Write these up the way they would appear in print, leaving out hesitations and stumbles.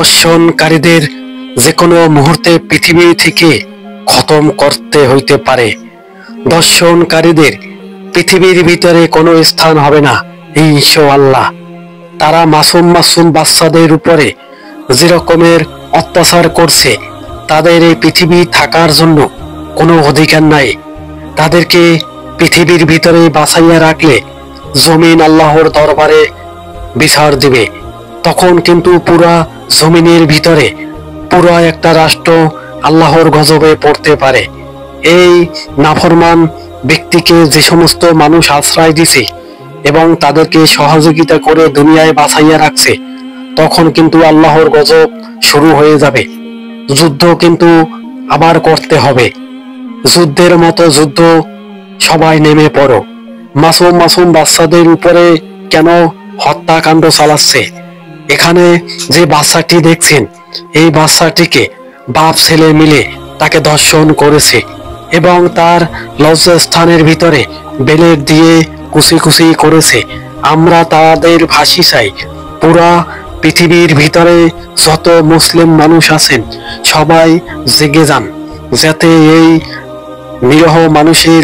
দর্শনকারীদের যে কোনো মুহূর্তে পৃথিবী থেকে খতম করতে হইতে পারে। দর্শনকারীদের পৃথিবীর ভিতরে কোনো স্থান হবে না ইনশাআল্লাহ। তারা মাসুম মাসুম বাচ্চাদের উপরে যে রকমের অত্যাচার করছে, তাদের এই পৃথিবী থাকার জন্য কোনো অধিকার নাই। তাদেরকে পৃথিবীর ভিতরে বাঁচাইয়া রাখলে জমিন আল্লাহর দরবারে বিচার দিবে। তখন কিন্তু পুরা জমিনের ভিতরে পুরা একটা রাষ্ট্র আল্লাহর গজবে পড়তে পারে। এই নাফরমান ব্যক্তিকে যে সমস্ত মানুষ আশ্রয় দিছে এবং তাদেরকে সহযোগিতা করে দুনিয়ায় বাঁচাইয়া রাখছে, তখন কিন্তু আল্লাহর গজব শুরু হয়ে যাবে। যুদ্ধ কিন্তু আবার করতে হবে। যুদ্ধের মতো যুদ্ধ, সবাই নেমে পড়ো। মাসুম মাসুম বাচ্চাদের উপরে কেন হত্যাকাণ্ড চালাচ্ছে? এখানে যে বাচ্চাটি দেখছেন, এই বাচ্চাটিকে বাপ ছেলে মিলে তাকে ধর্ষণ করেছে এবং তার লজ্জাস্থানের ভিতরে বেলেট দিয়ে কুচি কুচি করেছে। আমরা তাদের ফাঁসি চাই। পুরা পৃথিবীর ভিতরে যত মুসলিম মানুষ আছেন সবাই জেগে যান, যাতে এই নিরহ মানুষের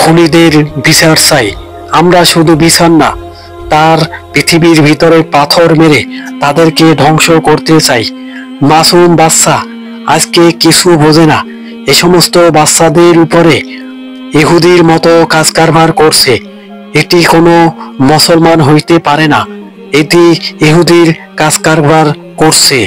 খুনিদের বিচার চাই। আমরা শুধু বিচার না, তার পৃথিবীর ভিতরে পাথর মেরে তাদেরকে ধ্বংস করতে চাই। মাসুম বাচ্চা আজকে কিছু বোঝে না। এ সমস্ত বাচ্চাদের উপরে ইহুদির মতো কাজ কারবার করছে। এটি কোনো মুসলমান হইতে পারে না, এটি ইহুদির কাজ কারবার করছে।